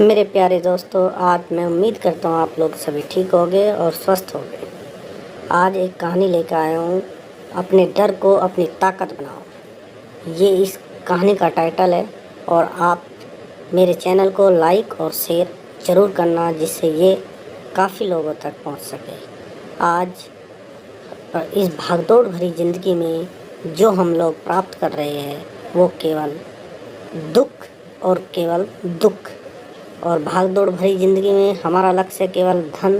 मेरे प्यारे दोस्तों, आज मैं उम्मीद करता हूँ आप लोग सभी ठीक होंगे और स्वस्थ होंगे। आज एक कहानी लेकर आया हूँ, अपने डर को अपनी ताकत बनाओ। ये इस कहानी का टाइटल है और आप मेरे चैनल को लाइक और शेयर ज़रूर करना, जिससे ये काफ़ी लोगों तक पहुँच सके। आज इस भागदौड़ भरी ज़िंदगी में जो हम लोग प्राप्त कर रहे हैं वो केवल दुख और केवल दुख, और भागदौड़ भरी ज़िंदगी में हमारा लक्ष्य केवल धन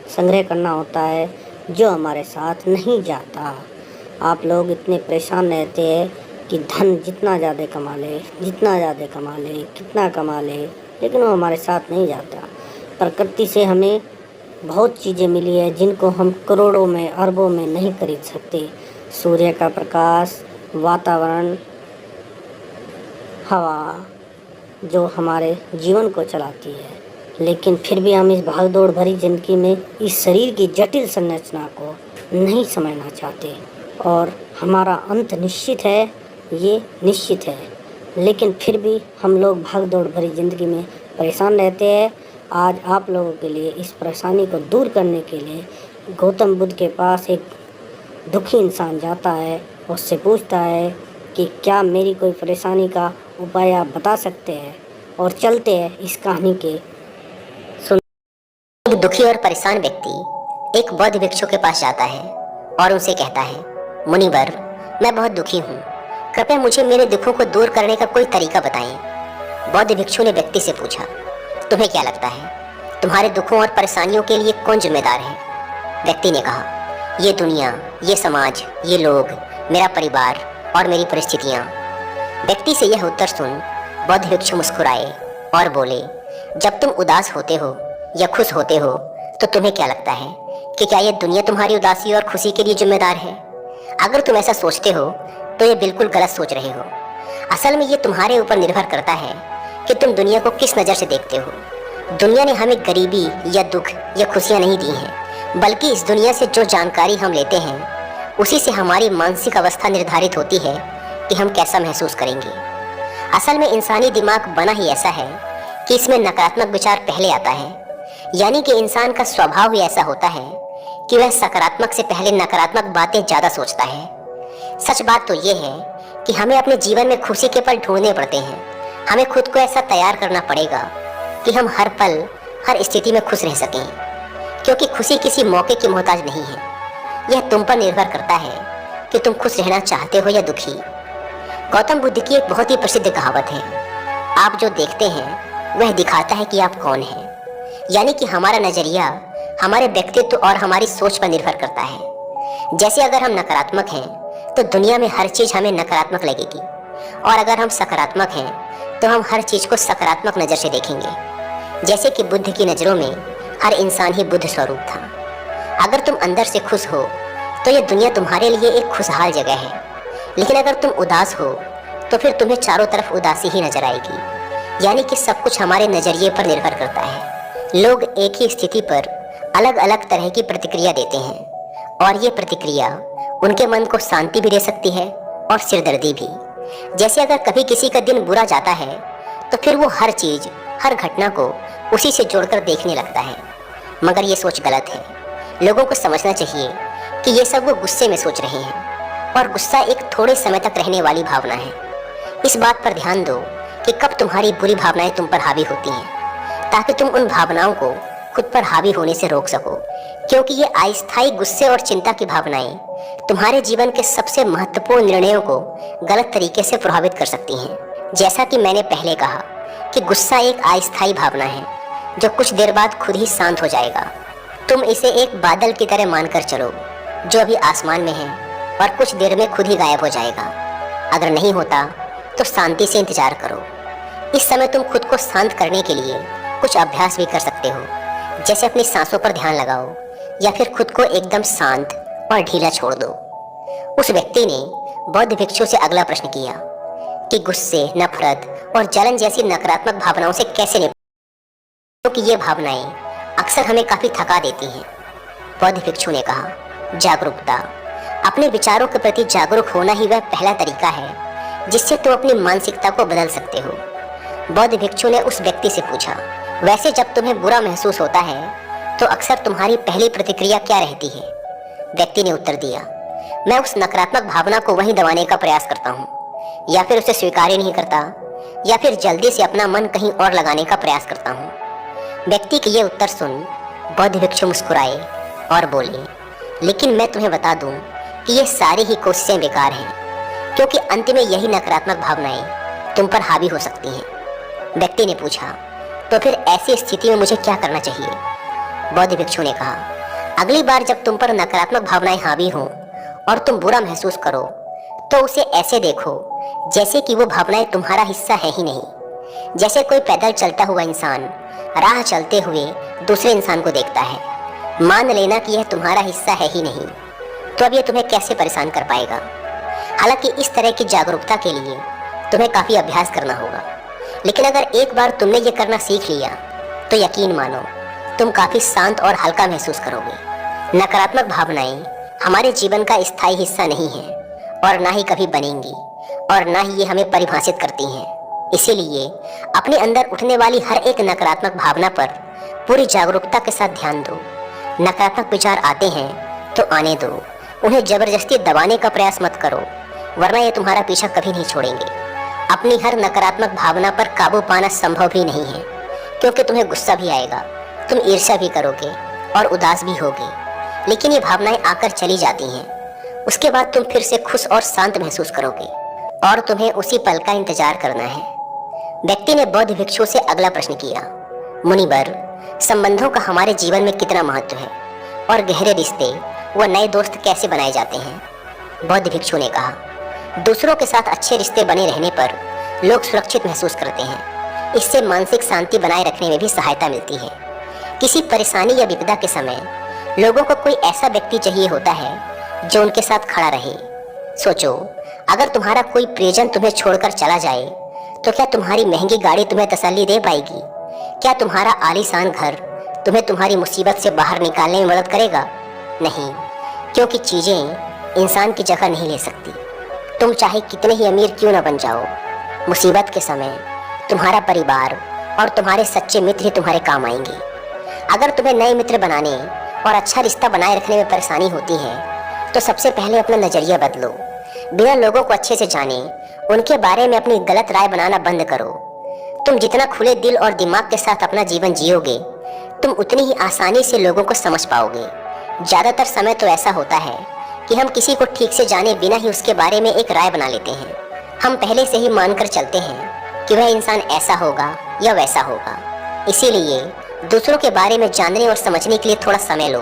संग्रह करना होता है, जो हमारे साथ नहीं जाता। आप लोग इतने परेशान रहते हैं कि धन जितना ज़्यादा कमा ले, कितना कमा ले, लेकिन वो हमारे साथ नहीं जाता। प्रकृति से हमें बहुत चीज़ें मिली है जिनको हम करोड़ों में, अरबों में नहीं खरीद सकते। सूर्य का प्रकाश, वातावरण, हवा जो हमारे जीवन को चलाती है, लेकिन फिर भी हम इस भागदौड़ भरी ज़िंदगी में इस शरीर की जटिल संरचना को नहीं समझना चाहते, और हमारा अंत निश्चित है, ये निश्चित है, लेकिन फिर भी हम लोग भागदौड़ भरी ज़िंदगी में परेशान रहते हैं। आज आप लोगों के लिए इस परेशानी को दूर करने के लिए गौतम बुद्ध के पास एक दुखी इंसान जाता है, उससे पूछता है कि क्या मेरी कोई परेशानी का उपाय आप बता सकते हैं। और चलते हैं इस कहानी के सुन। एक दुखी और परेशान व्यक्ति एक बौद्ध भिक्षु के पास जाता है और उनसे कहता है, मुनिवर, मैं बहुत दुखी हूँ, कृपया मुझे मेरे दुखों को दूर करने का कोई तरीका बताएं। बौद्ध भिक्षु ने व्यक्ति से पूछा, तुम्हें क्या लगता है, तुम्हारे दुखों और परेशानियों के लिए कौन जिम्मेदार है? व्यक्ति ने कहा, ये दुनिया, ये समाज, ये लोग, मेरा परिवार और मेरी परिस्थितियाँ। व्यक्ति से यह उत्तर सुन बौद्ध भिक्षु मुस्कुराए और बोले, जब तुम उदास होते हो या खुश होते हो तो तुम्हें क्या लगता है कि क्या यह दुनिया तुम्हारी उदासी और खुशी के लिए जिम्मेदार है? अगर तुम ऐसा सोचते हो तो ये बिल्कुल गलत सोच रहे हो। असल में ये तुम्हारे ऊपर निर्भर करता है कि तुम दुनिया को किस नज़र से देखते हो। दुनिया ने हमें गरीबी या दुख या खुशियाँ नहीं दी हैं, बल्कि इस दुनिया से जो जानकारी हम लेते हैं उसी से हमारी मानसिक अवस्था निर्धारित होती है कि हम कैसा महसूस करेंगे। असल में इंसानी दिमाग बना ही ऐसा है कि इसमें नकारात्मक विचार पहले आता है, यानी कि इंसान का स्वभाव ही ऐसा होता है कि वह सकारात्मक से पहले नकारात्मक बातें ज़्यादा सोचता है। सच बात तो ये है कि हमें अपने जीवन में खुशी के पल ढूंढने पड़ते हैं। हमें खुद को ऐसा तैयार करना पड़ेगा कि हम हर पल, हर स्थिति में खुश रह सकें, क्योंकि खुशी किसी मौके की मोहताज नहीं है। यह तुम पर निर्भर करता है कि तुम खुश रहना चाहते हो या दुखी। गौतम बुद्ध की एक बहुत ही प्रसिद्ध कहावत है, आप जो देखते हैं वह दिखाता है कि आप कौन हैं। यानी कि हमारा नज़रिया हमारे व्यक्तित्व और हमारी सोच पर निर्भर करता है। जैसे अगर हम नकारात्मक हैं तो दुनिया में हर चीज़ हमें नकारात्मक लगेगी, और अगर हम सकारात्मक हैं तो हम हर चीज़ को सकारात्मक नज़र से देखेंगे। जैसे कि बुद्ध की नज़रों में हर इंसान ही बुद्ध स्वरूप था। अगर तुम अंदर से खुश हो तो यह दुनिया तुम्हारे लिए एक खुशहाल जगह है, लेकिन अगर तुम उदास हो तो फिर तुम्हें चारों तरफ उदासी ही नजर आएगी। यानी कि सब कुछ हमारे नज़रिए पर निर्भर करता है। लोग एक ही स्थिति पर अलग अलग तरह की प्रतिक्रिया देते हैं, और ये प्रतिक्रिया उनके मन को शांति भी दे सकती है और सिरदर्दी भी। जैसे अगर कभी किसी का दिन बुरा जाता है तो फिर वो हर चीज़, हर घटना को उसी से जोड़कर देखने लगता है, मगर ये सोच गलत है। लोगों को समझना चाहिए कि ये सब वो गुस्से में सोच रहे हैं, और गुस्सा एक थोड़े समय तक रहने वाली भावना है। इस बात पर ध्यान दो कि कब तुम्हारी बुरी भावनाएं तुम पर हावी होती हैं, ताकि तुम उन भावनाओं को खुद पर हावी होने से रोक सको, क्योंकि ये अस्थायी गुस्से और चिंता की भावनाएं तुम्हारे जीवन के सबसे महत्वपूर्ण निर्णयों को गलत तरीके से प्रभावित कर सकती हैं। जैसा कि मैंने पहले कहा कि गुस्सा एक अस्थायी भावना है जो कुछ देर बाद खुद ही शांत हो जाएगा। तुम इसे एक बादल की तरह मानकर चलो जो अभी आसमान में है और कुछ देर में खुद ही गायब हो जाएगा। अगर नहीं होता तो शांति से इंतजार करो। इस समय तुम खुद को शांत करने के लिए कुछ अभ्यास भी कर सकते हो, जैसे अपनी सांसों पर ध्यान लगाओ या फिर खुद को एकदम शांत और ढीला छोड़ दो। उस व्यक्ति ने बौद्ध भिक्षु से अगला प्रश्न किया कि गुस्से, नफरत और जलन जैसी नकारात्मक भावनाओं से कैसे निपटें, क्योंकि ये भावनाएं अक्सर हमें काफ़ी थका देती हैं। बौद्ध भिक्षु ने कहा, जागरूकता। अपने विचारों के प्रति जागरूक होना ही वह पहला तरीका है जिससे तुम अपनी मानसिकता को बदल सकते हो। बौद्ध भिक्षु ने उस व्यक्ति से पूछा, वैसे जब तुम्हें बुरा महसूस होता है तो अक्सर तुम्हारी पहली प्रतिक्रिया क्या रहती है? व्यक्ति ने उत्तर दिया, मैं उस नकारात्मक भावना को वहीं दबाने का प्रयास करता हूँ, या फिर उसे स्वीकार ही नहीं करता, या फिर जल्दी से अपना मन कहीं और लगाने का प्रयास करता हूँ। व्यक्ति के ये उत्तर सुन बौद्ध भिक्षु मुस्कुराए और बोले, लेकिन मैं तुम्हें बता दूं कि ये सारी ही कोशिशें बेकार हैं, क्योंकि अंत में यही नकारात्मक भावनाएं तुम पर हावी हो सकती हैं। व्यक्ति ने पूछा, तो फिर ऐसी स्थिति में मुझे क्या करना चाहिए? बौद्ध भिक्षु ने कहा, अगली बार जब तुम पर नकारात्मक भावनाएं हावी हों और तुम बुरा महसूस करो तो उसे ऐसे देखो जैसे कि वो भावनाएं तुम्हारा हिस्सा है ही नहीं। जैसे कोई पैदल चलता हुआ इंसान राह चलते हुए दूसरे इंसान को देखता है, मान लेना कि यह तुम्हारा हिस्सा है ही नहीं, तो अब ये तुम्हें कैसे परेशान कर पाएगा? हालांकि इस तरह की जागरूकता के लिए तुम्हें काफ़ी अभ्यास करना होगा, लेकिन अगर एक बार तुमने ये करना सीख लिया तो यकीन मानो तुम काफ़ी शांत और हल्का महसूस करोगे। नकारात्मक भावनाएं हमारे जीवन का स्थायी हिस्सा नहीं है और ना ही कभी बनेंगी, और ना ही ये हमें परिभाषित करती हैं। इसीलिए अपने अंदर उठने वाली हर एक नकारात्मक भावना पर पूरी जागरूकता के साथ ध्यान दो। नकारात्मक विचार आते हैं तो आने दो, उन्हें जबरदस्ती दबाने का प्रयास मत करो, वरना ये तुम्हारा पीछा कभी नहीं छोड़ेंगे। अपनी हर नकारात्मक भावना पर काबू पाना संभव भी नहीं है, क्योंकि तुम्हें गुस्सा भी आएगा, तुम ईर्ष्या भी करोगे और उदास भी होगे, लेकिन ये भावनाएं आकर चली जाती हैं। उसके बाद तुम फिर से खुश और शांत महसूस करोगे और तुम्हें उसी पल का इंतजार करना है। व्यक्ति ने बौद्ध भिक्षु से अगला प्रश्न किया, मुनिवर, संबंधों का हमारे जीवन में कितना महत्व है और गहरे रिश्ते व नए दोस्त कैसे बनाए जाते हैं? बौद्ध भिक्षु ने कहा, दूसरों के साथ अच्छे रिश्ते बने रहने पर लोग सुरक्षित महसूस करते हैं। इससे मानसिक शांति बनाए रखने में भी सहायता मिलती है। किसी परेशानी या विपदा के समय लोगों को कोई ऐसा व्यक्ति चाहिए होता है जो उनके साथ खड़ा रहे। सोचो, अगर तुम्हारा कोई प्रियजन तुम्हें छोड़कर चला जाए तो क्या तुम्हारी महंगी गाड़ी तुम्हें तसल्ली दे पाएगी? क्या तुम्हारा आलीशान घर तुम्हें तुम्हारी मुसीबत से बाहर निकालने में मदद करेगा? नहीं, क्योंकि चीज़ें इंसान की जगह नहीं ले सकती। तुम चाहे कितने ही अमीर क्यों न बन जाओ, मुसीबत के समय तुम्हारा परिवार और तुम्हारे सच्चे मित्र ही तुम्हारे काम आएंगे। अगर तुम्हें नए मित्र बनाने और अच्छा रिश्ता बनाए रखने में परेशानी होती है तो सबसे पहले अपना नज़रिया बदलो। बिना लोगों को अच्छे से जाने उनके बारे में अपनी गलत राय बनाना बंद करो। तुम जितना खुले दिल और दिमाग के साथ अपना जीवन जियोगे, तुम उतनी ही आसानी से लोगों को समझ पाओगे। ज़्यादातर समय तो ऐसा होता है कि हम किसी को ठीक से जाने बिना ही उसके बारे में एक राय बना लेते हैं। हम पहले से ही मानकर चलते हैं कि वह इंसान ऐसा होगा या वैसा होगा। इसीलिए दूसरों के बारे में जानने और समझने के लिए थोड़ा समय लो।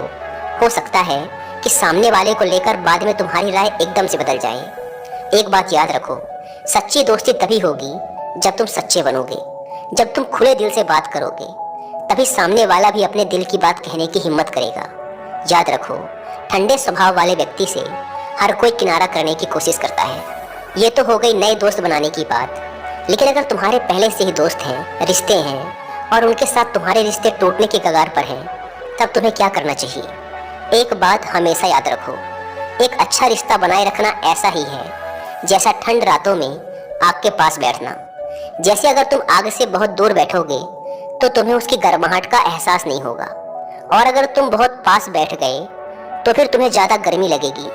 हो सकता है कि सामने वाले को लेकर बाद में तुम्हारी राय एकदम से बदल जाए। एक बात याद रखो, सच्ची दोस्ती तभी होगी जब तुम सच्चे बनोगे। जब तुम खुले दिल से बात करोगे तभी सामने वाला भी अपने दिल की बात कहने की हिम्मत करेगा। याद रखो, ठंडे स्वभाव वाले व्यक्ति से हर कोई किनारा करने की कोशिश करता है। ये तो हो गई नए दोस्त बनाने की बात, लेकिन अगर तुम्हारे पहले से ही दोस्त हैं, रिश्ते हैं और उनके साथ तुम्हारे रिश्ते टूटने के कगार पर हैं, तब तुम्हें क्या करना चाहिए? एक बात हमेशा याद रखो, एक अच्छा रिश्ता बनाए रखना ऐसा ही है जैसा ठंड रातों में आग के पास बैठना। जैसे अगर तुम आग से बहुत दूर बैठोगे तो तुम्हें उसकी गर्माहट का एहसास नहीं होगा, और अगर तुम बहुत पास बैठ गए तो फिर तुम्हें ज़्यादा गर्मी लगेगी।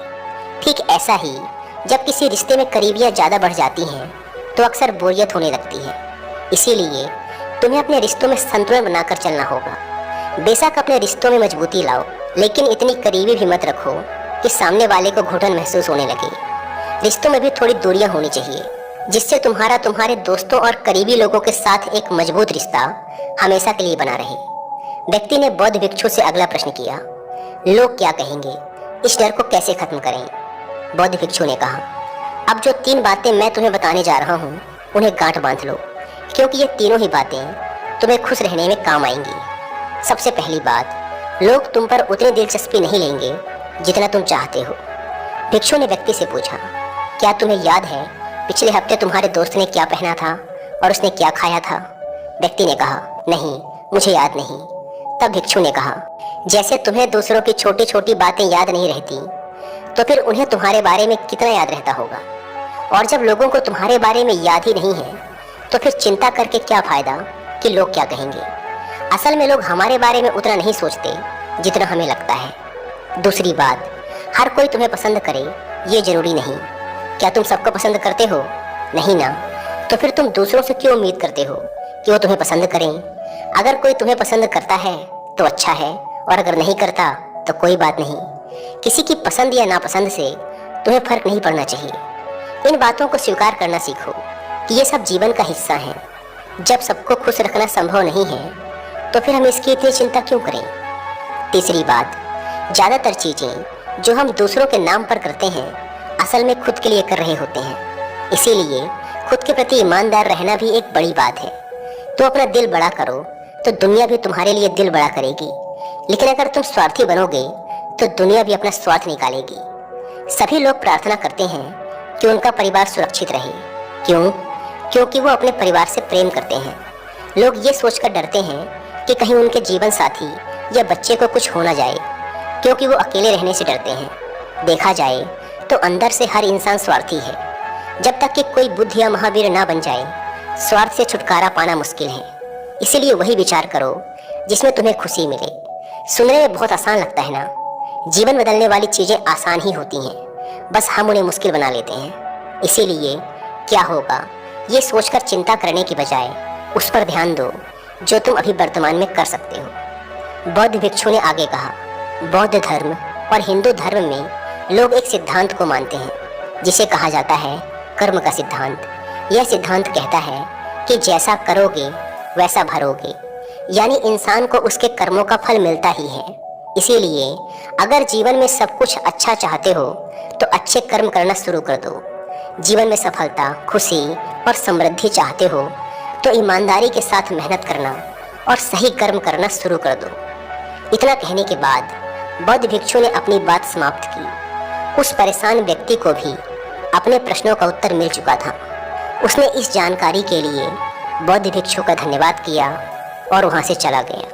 ठीक ऐसा ही जब किसी रिश्ते में करीबियाँ ज़्यादा बढ़ जाती हैं तो अक्सर बोरियत होने लगती है। इसीलिए तुम्हें अपने रिश्तों में संतुलन बनाकर चलना होगा। बेशक अपने रिश्तों में मजबूती लाओ, लेकिन इतनी करीबी भी मत रखो कि सामने वाले को घुटन महसूस होने लगे। रिश्तों में भी थोड़ी दूरियां होनी चाहिए, जिससे तुम्हारे दोस्तों और करीबी लोगों के साथ एक मजबूत रिश्ता हमेशा के लिए बना रहे। व्यक्ति ने बौद्ध भिक्षु से अगला प्रश्न किया, लोग क्या कहेंगे, इस डर को कैसे खत्म करें? बौद्ध भिक्षु ने कहा, अब जो 3 बातें मैं तुम्हें बताने जा रहा हूँ उन्हें गांठ बांध लो, क्योंकि ये तीनों ही बातें तुम्हें खुश रहने में काम आएंगी। सबसे पहली बात, लोग तुम पर उतनी दिलचस्पी नहीं लेंगे जितना तुम चाहते हो। भिक्षु ने व्यक्ति से पूछा, क्या तुम्हें याद है पिछले हफ्ते तुम्हारे दोस्त ने क्या पहना था और उसने क्या खाया था? व्यक्ति ने कहा, नहीं, मुझे याद नहीं। तब भिक्षु ने कहा, जैसे तुम्हें दूसरों की छोटी छोटी बातें याद नहीं रहती, तो फिर उन्हें तुम्हारे बारे में कितना याद रहता होगा। और जब लोगों को तुम्हारे बारे में याद ही नहीं है तो फिर चिंता करके क्या फायदा कि लोग क्या कहेंगे। असल में लोग हमारे बारे में उतना नहीं सोचते जितना हमें लगता है। दूसरी बात, हर कोई तुम्हें पसंद करे ये जरूरी नहीं। क्या तुम सबको पसंद करते हो? नहीं ना। तो फिर तुम दूसरों से क्यों उम्मीद करते हो कि वो तुम्हें पसंद करें? अगर कोई तुम्हें पसंद करता है तो अच्छा है, और अगर नहीं करता तो कोई बात नहीं। किसी की पसंद या नापसंद से तुम्हें फर्क नहीं पड़ना चाहिए। इन बातों को स्वीकार करना सीखो कि ये सब जीवन का हिस्सा है। जब सबको खुश रखना संभव नहीं है तो फिर हम इसकी इतनी चिंता क्यों करें। तीसरी बात, ज़्यादातर चीज़ें जो हम दूसरों के नाम पर करते हैं असल में खुद के लिए कर रहे होते हैं। इसीलिए खुद के प्रति ईमानदार रहना भी एक बड़ी बात है। तो अपना दिल बड़ा करो तो दुनिया भी तुम्हारे लिए दिल बड़ा करेगी। लेकिन अगर तुम स्वार्थी बनोगे तो दुनिया भी अपना स्वार्थ निकालेगी। सभी लोग प्रार्थना करते हैं कि उनका परिवार सुरक्षित रहे। क्यों? क्योंकि वो अपने परिवार से प्रेम करते हैं। लोग ये सोचकर डरते हैं कि कहीं उनके जीवन साथी या बच्चे को कुछ हो ना जाए, क्योंकि वो अकेले रहने से डरते हैं। देखा जाए तो अंदर से हर इंसान स्वार्थी है। जब तक कि कोई बुद्ध या महावीर ना बन जाए, स्वार्थ से छुटकारा पाना मुश्किल है। इसीलिए वही विचार करो जिसमें तुम्हें खुशी मिले। सुनने में बहुत आसान लगता है ना। जीवन बदलने वाली चीज़ें आसान ही होती हैं, बस हम उन्हें मुश्किल बना लेते हैं। इसीलिए क्या होगा ये सोचकर चिंता करने की बजाय उस पर ध्यान दो जो तुम अभी वर्तमान में कर सकते हो। बौद्ध भिक्षु ने आगे कहा, बौद्ध धर्म और हिंदू धर्म में लोग एक सिद्धांत को मानते हैं जिसे कहा जाता है कर्म का सिद्धांत। यह सिद्धांत कहता है कि जैसा करोगे वैसा भरोगे, यानी इंसान को उसके कर्मों का फल मिलता ही है। इसीलिए अगर जीवन में सब कुछ अच्छा चाहते हो तो अच्छे कर्म करना शुरू कर दो। जीवन में सफलता, खुशी और समृद्धि चाहते हो तो ईमानदारी के साथ मेहनत करना और सही कर्म करना शुरू कर दो। इतना कहने के बाद बौद्ध भिक्षु ने अपनी बात समाप्त की। उस परेशान व्यक्ति को भी अपने प्रश्नों का उत्तर मिल चुका था। उसने इस जानकारी के लिए बौद्ध भिक्षु का धन्यवाद किया और वहां से चला गया।